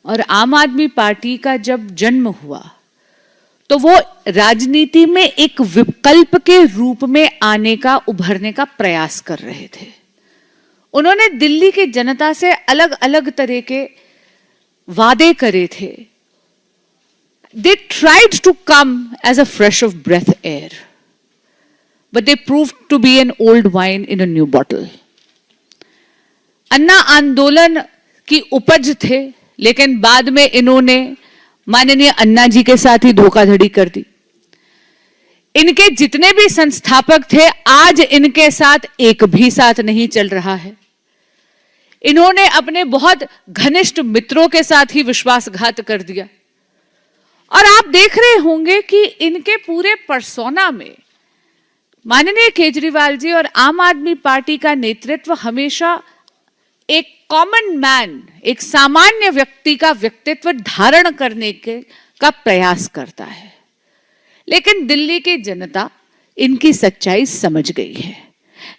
और आम आदमी पार्टी का जब जन्म हुआ तो वो राजनीति में एक विकल्प के रूप में आने का, उभरने का प्रयास कर रहे थे। उन्होंने दिल्ली की जनता से अलग अलग तरह के वादे करे थे। They tried to come as a fresh of breath air, but they proved to be an old wine in a new bottle. अन्ना आंदोलन की उपज थे, लेकिन बाद में इन्होंने माननीय अन्ना जी के साथ ही धोखाधड़ी कर दी। इनके जितने भी संस्थापक थे, आज इनके साथ एक भी साथ नहीं चल रहा है। इन्होंने अपने बहुत घनिष्ठ मित्रों के साथ ही विश्वासघात कर दिया। और आप देख रहे होंगे कि इनके पूरे पर्सोना में माननीय केजरीवाल जी और आम आदमी पार्टी का नेतृत्व हमेशा एक कॉमन मैन, एक सामान्य व्यक्ति का व्यक्तित्व धारण करने का प्रयास करता है। लेकिन दिल्ली की जनता इनकी सच्चाई समझ गई है।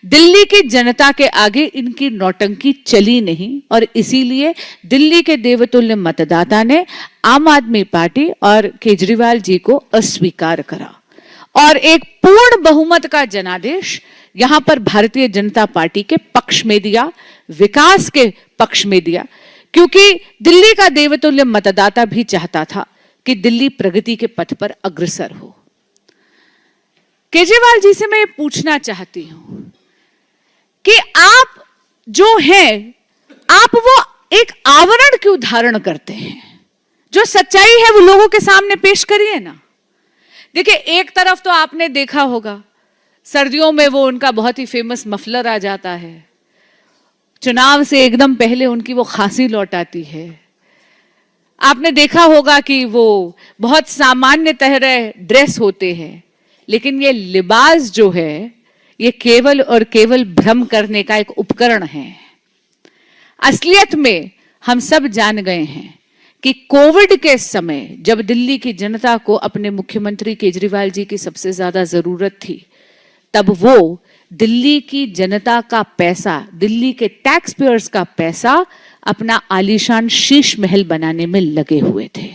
दिल्ली की जनता के आगे इनकी नौटंकी चली नहीं और इसीलिए दिल्ली के देवतुल्य मतदाता ने आम आदमी पार्टी और केजरीवाल जी को अस्वीकार करा और एक पूर्ण बहुमत का जनादेश यहां पर भारतीय जनता पार्टी के पक्ष में दिया, विकास के पक्ष में दिया, क्योंकि दिल्ली का देवतुल्य मतदाता भी चाहता था कि दिल्ली प्रगति के पथ पर अग्रसर हो। केजरीवाल जी से मैं ये पूछना चाहती हूं कि आप जो हैं, आप वो एक आवरण क्यों धारण करते हैं? जो सच्चाई है वो लोगों के सामने पेश करिए ना। देखिए, एक तरफ तो आपने देखा होगा सर्दियों में वो उनका बहुत ही फेमस मफलर आ जाता है, चुनाव से एकदम पहले उनकी वो खांसी लौट आती है। आपने देखा होगा कि वो बहुत सामान्य तरह ड्रेस होते हैं, लेकिन ये लिबास जो है ये केवल और केवल भ्रम करने का एक उपकरण है। असलियत में हम सब जान गए हैं कि कोविड के समय जब दिल्ली की जनता को अपने मुख्यमंत्री केजरीवाल जी की सबसे ज्यादा जरूरत थी, तब वो दिल्ली की जनता का पैसा, दिल्ली के टैक्स पेयर्स का पैसा अपना आलीशान शीश महल बनाने में लगे हुए थे।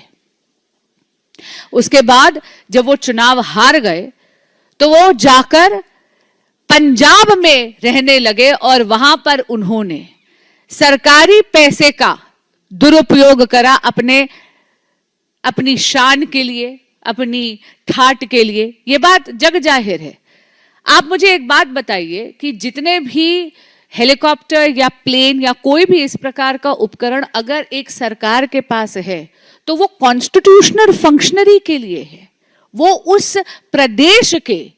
उसके बाद जब वो चुनाव हार गए तो वो जाकर पंजाब में रहने लगे और वहां पर उन्होंने सरकारी पैसे का दुरुपयोग करा अपनी शान के लिए, अपनी ठाट के लिए। ये बात जग जाहिर है। आप मुझे एक बात बताइए कि जितने भी हेलीकॉप्टर या प्लेन या कोई भी इस प्रकार का उपकरण अगर एक सरकार के पास है तो वो कॉन्स्टिट्यूशनल फंक्शनरी के लिए है, वो उस प्रदेश के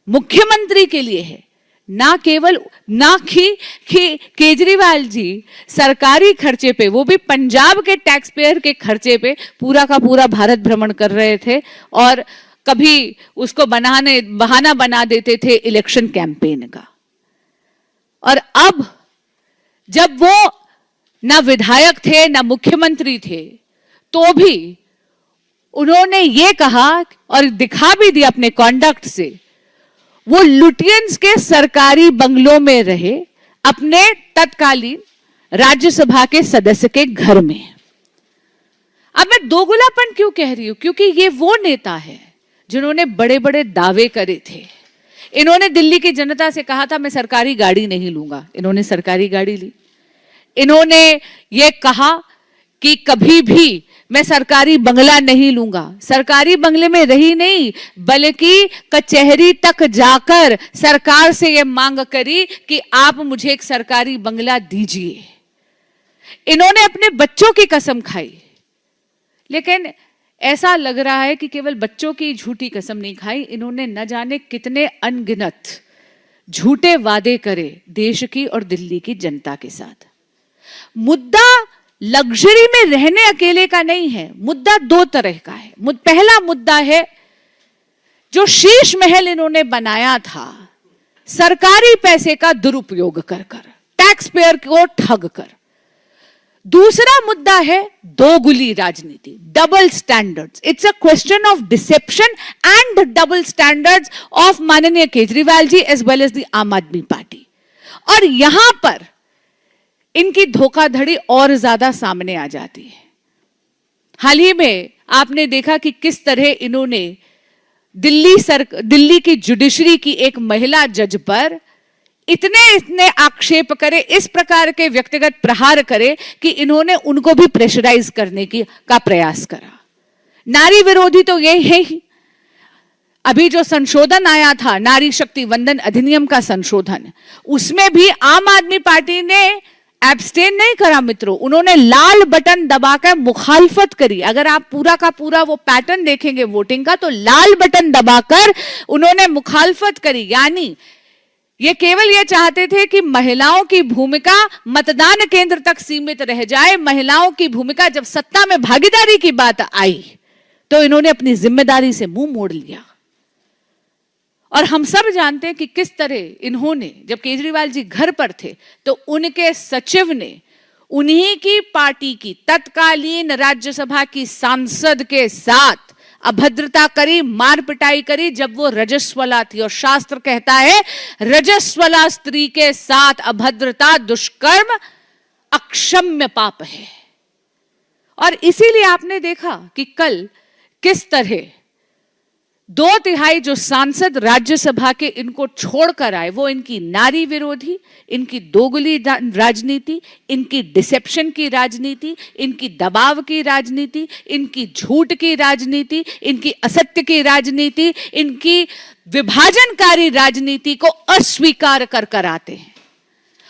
मुख्यमंत्री के लिए है, ना केवल ना कि केजरीवाल जी सरकारी खर्चे पे, वो भी पंजाब के टैक्स पेयर के खर्चे पे पूरा का पूरा भारत भ्रमण कर रहे थे और कभी उसको बहाना बना देते थे इलेक्शन कैंपेन का। और अब जब वो ना विधायक थे ना मुख्यमंत्री थे, तो भी उन्होंने ये कहा और दिखा भी दिया अपने कॉन्डक्ट से, वो लुटियंस के सरकारी बंगलों में रहे, अपने तत्कालीन राज्यसभा के सदस्य के घर में। अब मैं दोगलापन क्यों कह रही हूं? क्योंकि ये वो नेता है जिन्होंने बड़े बड़े दावे करे थे। इन्होंने दिल्ली की जनता से कहा था मैं सरकारी गाड़ी नहीं लूंगा, इन्होंने सरकारी गाड़ी ली। इन्होंने ये कहा कि कभी भी मैं सरकारी बंगला नहीं लूंगा, सरकारी बंगले में रही नहीं बल्कि कचहरी तक जाकर सरकार से यह मांग करी कि आप मुझे एक सरकारी बंगला दीजिए। इन्होंने अपने बच्चों की कसम खाई, लेकिन ऐसा लग रहा है कि केवल बच्चों की झूठी कसम नहीं खाई, इन्होंने न जाने कितने अनगिनत झूठे वादे करे देश की और दिल्ली की जनता के साथ। मुद्दा लग्जरी में रहने अकेले का नहीं है, मुद्दा दो तरह का है। पहला मुद्दा है जो शीश महल इन्होंने बनाया था सरकारी पैसे का दुरुपयोग कर टैक्स पेयर को ठग कर। दूसरा मुद्दा है दोगुली राजनीति, double standards. It's a question of deception and double standards of माननीय Kejriwal ji as well as the आम आदमी पार्टी। और यहां पर इनकी धोखाधड़ी और ज्यादा सामने आ जाती है। हाल ही में आपने देखा कि किस तरह इन्होंने दिल्ली की जुडिशरी की एक महिला जज पर इतने आक्षेप करे, इस प्रकार के व्यक्तिगत प्रहार करे कि इन्होंने उनको भी प्रेशराइज करने का प्रयास करा। नारी विरोधी तो ये है ही। अभी जो संशोधन आया था नारी शक्ति वंदन अधिनियम का संशोधन, उसमें भी आम आदमी पार्टी ने एब्स्टेन नहीं करा मित्रों, उन्होंने लाल बटन दबाकर मुखालफत करी। अगर आप पूरा का पूरा वो पैटर्न देखेंगे वोटिंग का, तो लाल बटन दबाकर उन्होंने मुखालफत करी। यानी ये केवल ये चाहते थे कि महिलाओं की भूमिका मतदान केंद्र तक सीमित रह जाए। महिलाओं की भूमिका जब सत्ता में भागीदारी की बात आई तो इन्होंने अपनी जिम्मेदारी से मुंह मोड़ लिया। और हम सब जानते हैं कि किस तरह इन्होंने, जब केजरीवाल जी घर पर थे तो उनके सचिव ने उन्हीं की पार्टी की तत्कालीन राज्यसभा की सांसद के साथ अभद्रता करी, मार पिटाई करी जब वो रजस्वला थी। और शास्त्र कहता है रजस्वला स्त्री के साथ अभद्रता, दुष्कर्म अक्षम्य पाप है। और इसीलिए आपने देखा कि कल किस तरह 2/3 जो सांसद राज्यसभा के इनको छोड़कर आए, वो इनकी नारी विरोधी, इनकी दोगली राजनीति, इनकी डिसेप्शन की राजनीति, इनकी दबाव की राजनीति, इनकी झूठ की राजनीति, इनकी असत्य की राजनीति, इनकी विभाजनकारी राजनीति को अस्वीकार कर आते हैं।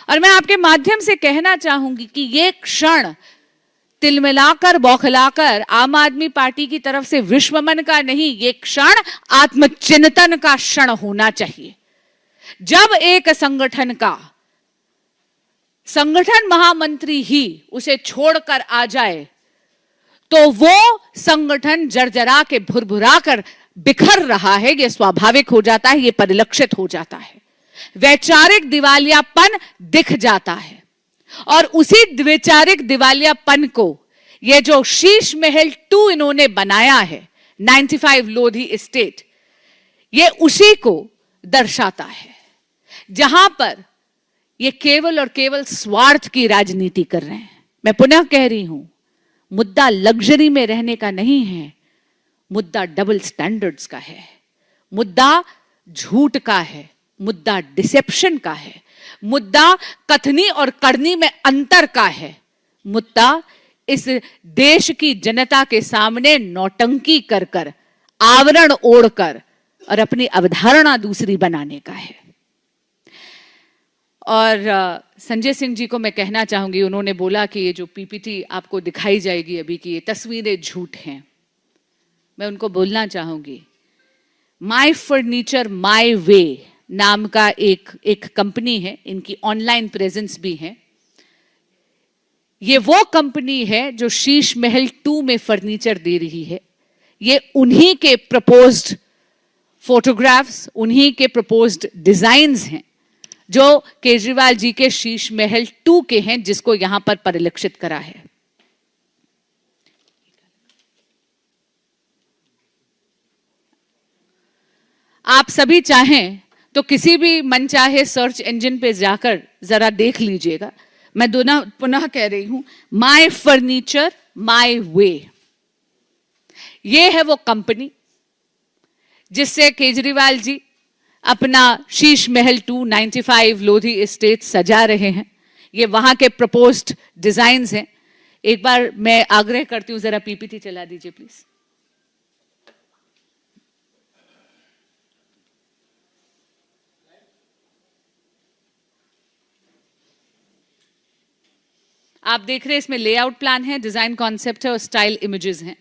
और मैं आपके माध्यम से कहना चाहूंगी कि ये क्षण तिलमिलाकर बौखलाकर आम आदमी पार्टी की तरफ से विश्वमन का नहीं, ये क्षण आत्मचिंतन का क्षण होना चाहिए। जब एक संगठन का संगठन महामंत्री ही उसे छोड़कर आ जाए तो वो संगठन जर्जरा के भुरभुरा कर बिखर रहा है, ये स्वाभाविक हो जाता है, ये परिलक्षित हो जाता है। वैचारिक दिवालियापन दिख जाता है। और उसी वैचारिक दिवालियापन को ये जो शीश महल 2 इन्होंने बनाया है 95 लोधी एस्टेट, ये उसी को दर्शाता है, जहां पर ये केवल और केवल स्वार्थ की राजनीति कर रहे हैं। मैं पुनः कह रही हूं, मुद्दा लग्जरी में रहने का नहीं है, मुद्दा डबल स्टैंडर्ड्स का है, मुद्दा झूठ का है, मुद्दा डिसेप्शन का है, मुद्दा कथनी और करनी में अंतर का है, मुद्दा इस देश की जनता के सामने नौटंकी कर आवरण ओढ़कर और अपनी अवधारणा दूसरी बनाने का है। और संजय सिंह जी को मैं कहना चाहूंगी, उन्होंने बोला कि ये जो पीपीटी आपको दिखाई जाएगी अभी की ये तस्वीरें झूठ हैं। मैं उनको बोलना चाहूंगी, माई फर्नीचर माई वे नाम का एक कंपनी है, इनकी ऑनलाइन प्रेजेंस भी है। ये वो कंपनी है जो शीश महल 2 में फर्नीचर दे रही है। ये उन्हीं के प्रपोज्ड फोटोग्राफ्स, उन्हीं के प्रपोज्ड डिजाइन्स हैं जो केजरीवाल जी के शीश महल 2 के हैं, जिसको यहां पर परिलक्षित करा है। आप सभी चाहें तो किसी भी मनचाहे सर्च इंजन पे जाकर जरा देख लीजिएगा। मैं पुनः कह रही हूं, माई फर्नीचर माई वे, ये है वो कंपनी जिससे केजरीवाल जी अपना शीश महल 2 95 लोधी एस्टेट सजा रहे हैं। ये वहां के प्रपोज्ड डिजाइन्स हैं। एक बार मैं आग्रह करती हूं, जरा पीपीटी चला दीजिए प्लीज। आप देख रहे हैं इसमें लेआउट प्लान है, डिजाइन कॉन्सेप्ट है और स्टाइल इमेजेस हैं।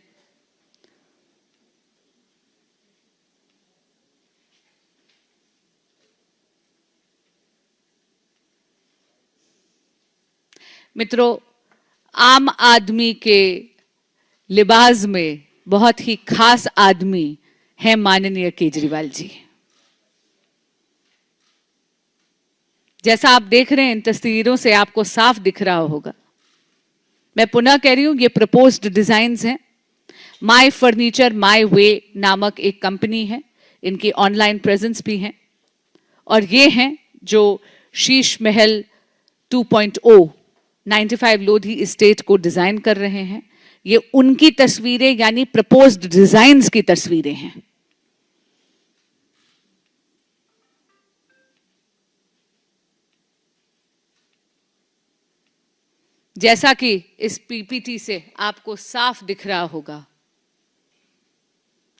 मित्रों, आम आदमी के लिबास में बहुत ही खास आदमी है माननीय केजरीवाल जी। जैसा आप देख रहे हैं इन तस्वीरों से आपको साफ दिख रहा होगा। मैं पुनः कह रही हूं, ये प्रपोज्ड डिजाइन्स हैं। माई फर्नीचर माई वे नामक एक कंपनी है, इनकी ऑनलाइन प्रेजेंस भी है। और ये हैं जो शीश महल 2.0 95 लोधी एस्टेट को डिजाइन कर रहे हैं। ये उनकी तस्वीरें यानी प्रपोज्ड डिजाइन्स की तस्वीरें हैं। जैसा कि इस पीपीटी से आपको साफ दिख रहा होगा,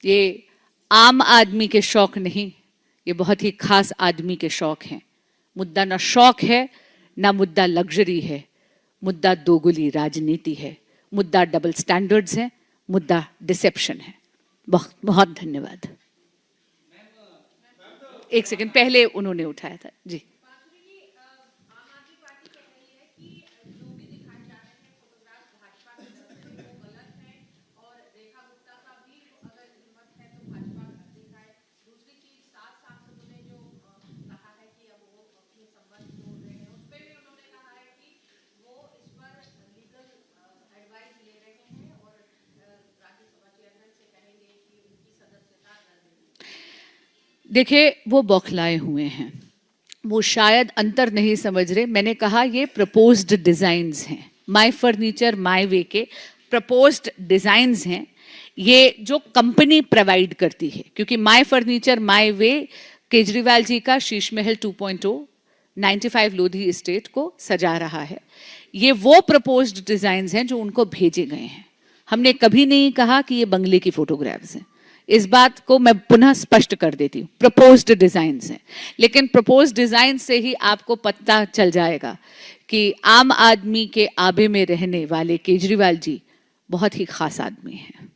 ये आम आदमी के शौक नहीं, ये बहुत ही खास आदमी के शौक हैं। मुद्दा ना शौक है, ना मुद्दा लग्जरी है, मुद्दा दोगुली राजनीति है, मुद्दा डबल स्टैंडर्ड्स है, मुद्दा डिसेप्शन है। बहुत बहुत धन्यवाद। एक सेकंड, पहले उन्होंने उठाया था जी। देखिए, वो बौखलाए हुए हैं, वो शायद अंतर नहीं समझ रहे। मैंने कहा ये प्रपोज्ड डिजाइन्स हैं, माय फर्नीचर माय वे के प्रपोज्ड डिजाइन्स हैं, ये जो कंपनी प्रोवाइड करती है। क्योंकि my furniture my way Kejriwal ji का शीश महल 2.0 95 लोधी एस्टेट को सजा रहा है। ये वो प्रपोज्ड डिजाइन्स हैं जो उनको भेजे गए हैं। हमने कभी नहीं कहा कि ये बंगले की फोटोग्राफ्स हैं। इस बात को मैं पुनः स्पष्ट कर देती हूँ, प्रपोज्ड डिजाइन्स हैं। लेकिन प्रपोज्ड डिजाइन से ही आपको पता चल जाएगा कि आम आदमी के आबे में रहने वाले केजरीवाल जी बहुत ही खास आदमी हैं।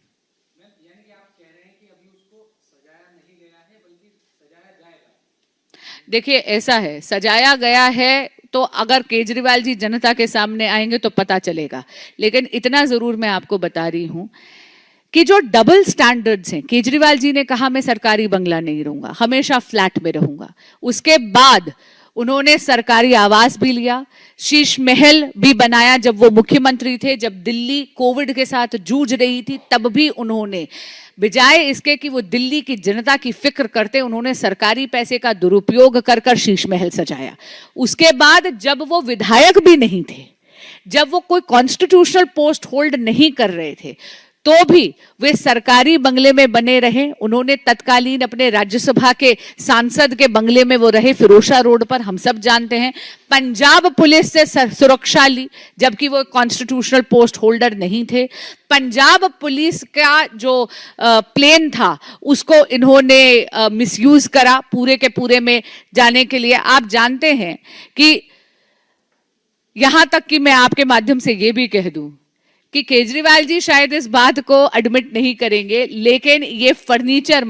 देखिए, ऐसा है, सजाया गया है तो अगर केजरीवाल जी जनता के सामने आएंगे तो पता चलेगा। लेकिन इतना जरूर मैं आपको बता रही हूं कि जो डबल स्टैंडर्ड्स हैं, केजरीवाल जी ने कहा मैं सरकारी बंगला नहीं रहूंगा, हमेशा फ्लैट में रहूंगा। उसके बाद उन्होंने सरकारी आवास भी लिया, शीश महल भी बनाया जब वो मुख्यमंत्री थे। जब दिल्ली कोविड के साथ जूझ रही थी तब भी उन्होंने, बजाय इसके कि वो दिल्ली की जनता की फिक्र करते, उन्होंने सरकारी पैसे का दुरुपयोग कर कर शीश महल सजाया। उसके बाद जब वो विधायक भी नहीं थे, जब वो कोई कॉन्स्टिट्यूशनल पोस्ट होल्ड नहीं कर रहे थे, तो भी वे सरकारी बंगले में बने रहे। उन्होंने तत्कालीन अपने राज्यसभा के सांसद के बंगले में वो रहे, फिरोशा रोड पर, हम सब जानते हैं। पंजाब पुलिस से सुरक्षा ली जबकि वो कॉन्स्टिट्यूशनल पोस्ट होल्डर नहीं थे। पंजाब पुलिस का जो प्लेन था उसको इन्होंने मिसयूज करा पूरे के पूरे में जाने के लिए। आप जानते हैं कि यहां तक कि मैं आपके माध्यम से ये भी कह दूं कि केजरीवाल जी शायद इस बात को एडमिट नहीं करेंगे, लेकिन ये फर्नीचर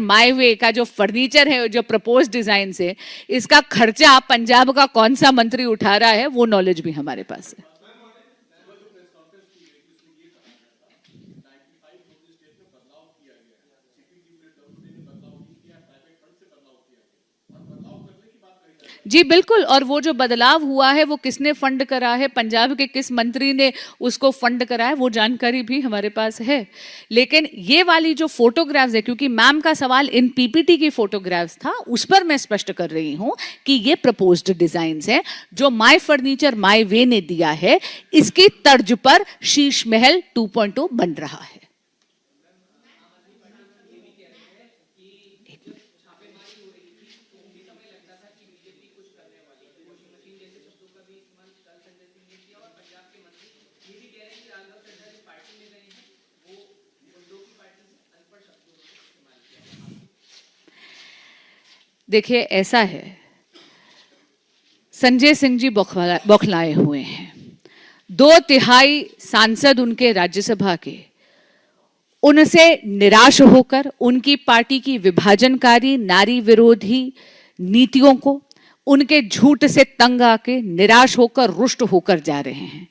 माय वे का जो फर्नीचर है, जो प्रपोज डिजाइन है, इसका खर्चा पंजाब का कौन सा मंत्री उठा रहा है, वो नॉलेज भी हमारे पास है। जी बिल्कुल, और वो जो बदलाव हुआ है वो किसने फंड करा है, पंजाब के किस मंत्री ने उसको फंड करा है, वो जानकारी भी हमारे पास है। लेकिन ये वाली जो फोटोग्राफ्स है, क्योंकि मैम का सवाल इन पीपीटी की फोटोग्राफ्स था, उस पर मैं स्पष्ट कर रही हूं कि ये प्रपोज्ड डिजाइन्स है जो माय फर्नीचर माय वे ने दिया है, इसकी तर्ज पर शीश महल 2.0 बन रहा है। देखिए, ऐसा है, संजय सिंह जी बौखलाए हुए हैं। 2/3 सांसद उनके राज्यसभा के उनसे निराश होकर उनकी पार्टी की विभाजनकारी नारी विरोधी नीतियों को, उनके झूठ से तंग आके निराश होकर रुष्ट होकर जा रहे हैं।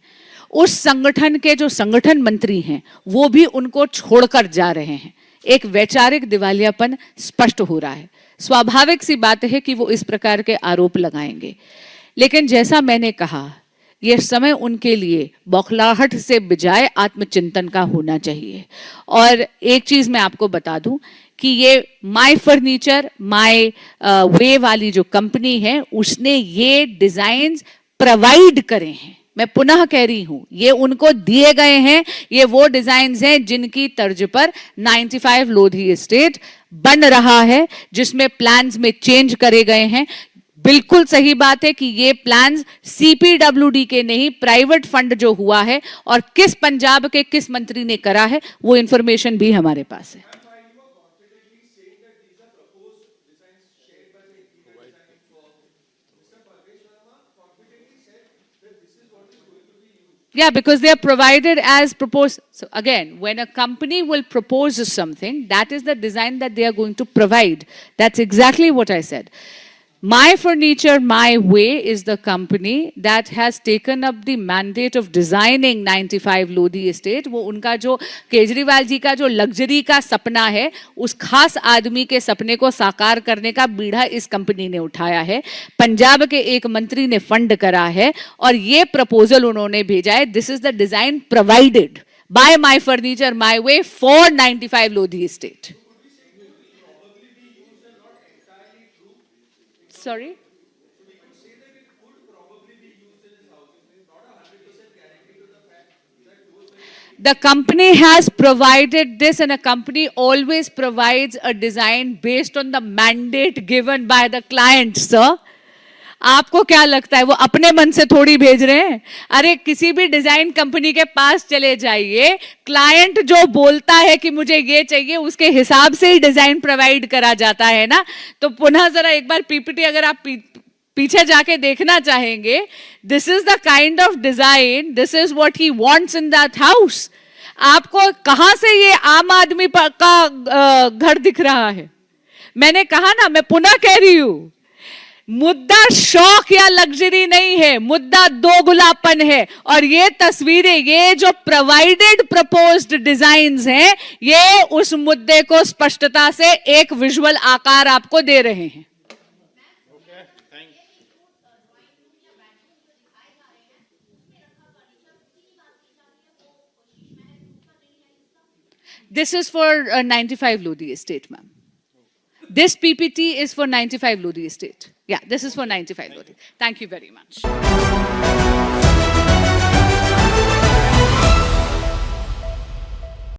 उस संगठन के जो संगठन मंत्री हैं वो भी उनको छोड़कर जा रहे हैं। एक वैचारिक दिवालियापन स्पष्ट हो रहा है। स्वाभाविक सी बात है कि वो इस प्रकार के आरोप लगाएंगे, लेकिन जैसा मैंने कहा, यह समय उनके लिए बौखलाहट से बजाय आत्मचिंतन का होना चाहिए। और एक चीज मैं आपको बता दूं कि ये माय फर्नीचर माय वे वाली जो कंपनी है, उसने ये डिजाइन्स प्रोवाइड करे हैं, मैं पुनः कह रही हूं, ये उनको दिए गए हैं, ये वो डिजाइन्स हैं जिनकी तर्ज पर 95 लोधी एस्टेट बन रहा है, जिसमें प्लान्स में चेंज करे गए हैं। बिल्कुल सही बात है कि ये प्लान्स सीपीडब्ल्यूडी के नहीं, प्राइवेट फंड जो हुआ है और किस पंजाब के किस मंत्री ने करा है, वो इंफॉर्मेशन भी हमारे पास है। Yeah, because they are provided as proposed. So again, when a company will propose something, that is the design that they are going to provide. That's exactly what I said. My Furniture, My Way is the company that has taken up the mandate of designing 95 Lodhi Estate. वो उनका जो केजरीवाल जी का जो luxury का सपना है, उस खास आदमी के सपने को साकार करने का बीड़ा इस कंपनी ने उठाया है। पंजाब के एक मंत्री ने फंड करा है और ये प्रपोजल उन्होंने भेजा है। This is the design provided by my furniture my way for 95 Lodhi estate. Sorry? The company has provided this, and a company always provides a design based on the mandate given by the client, sir. आपको क्या लगता है वो अपने मन से थोड़ी भेज रहे हैं? अरे किसी भी डिजाइन कंपनी के पास चले जाइए, क्लाइंट जो बोलता है कि मुझे ये चाहिए, उसके हिसाब से ही डिजाइन प्रोवाइड करा जाता है ना। तो पुनः जरा एक बार पीपीटी अगर आप पीछे जाके देखना चाहेंगे, this is the kind of design, this is what he wants in that house. आपको कहां से ये आम आदमी का घर दिख रहा है? मैंने कहा ना, मैं पुनः कह रही हूं, मुद्दा शौक या लग्जरी नहीं है, मुद्दा दोगुलापन है। और ये तस्वीरें, ये जो प्रोवाइडेड प्रपोज्ड डिजाइन्स हैं, ये उस मुद्दे को स्पष्टता से एक विजुअल आकार आपको दे रहे हैं। This is for 95 Lodhi Estate, ma'am. This PPT is for 95 Lodhi Estate. Yeah, this is for 95 Lodhi. Thank you very much.